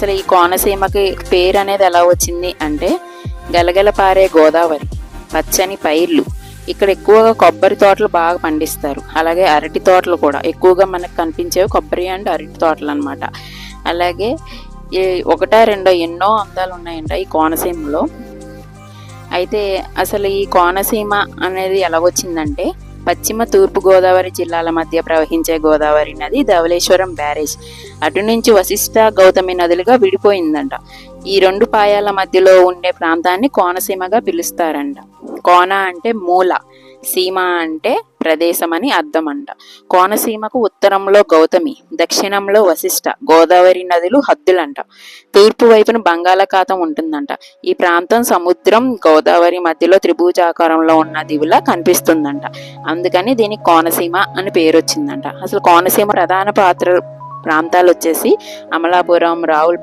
అసలు ఈ కోనసీమకి పేరు అనేది ఎలా వచ్చింది అంటే, గలగల పారే గోదావరి, పచ్చని పైర్లు, ఇక్కడ ఎక్కువగా కొబ్బరి తోటలు బాగా పండిస్తారు. అలాగే అరటి తోటలు కూడా ఎక్కువగా మనకు కనిపించేవి కొబ్బరి అండ్ అరటి తోటలు అనమాట. అలాగే ఒకటా రెండో ఎన్నో అందాలు ఉన్నాయంట ఈ కోనసీమలో. అయితే అసలు ఈ కోనసీమ అనేది ఎలా వచ్చిందంటే, పశ్చిమ తూర్పు గోదావరి జిల్లాల మధ్య ప్రవహించే గోదావరి నది ధవళేశ్వరం బ్యారేజ్ అటు నుంచి వశిష్ట గౌతమి నదులుగా విడిపోయిందంట. ఈ రెండు పాయాల మధ్యలో ఉండే ప్రాంతాన్ని కోనసీమగా పిలుస్తారంట. కోన అంటే మూల, సీమ అంటే ప్రదేశం అని అర్థం అంట. కోనసీమకు ఉత్తరంలో గౌతమి, దక్షిణంలో వశిష్ట గోదావరి నదులు హద్దులంట. తూర్పు వైపున బంగాళాఖాతం ఉంటుందంట. ఈ ప్రాంతం సముద్రం గోదావరి మధ్యలో త్రిభుజాకారంలో ఉన్న దివులా కనిపిస్తుందంట. అందుకని దీనికి కోనసీమ అని పేరు వచ్చిందంట. అసలు కోనసీమ ప్రధాన ప్రాంతాలు వచ్చేసి అమలాపురం, రావుల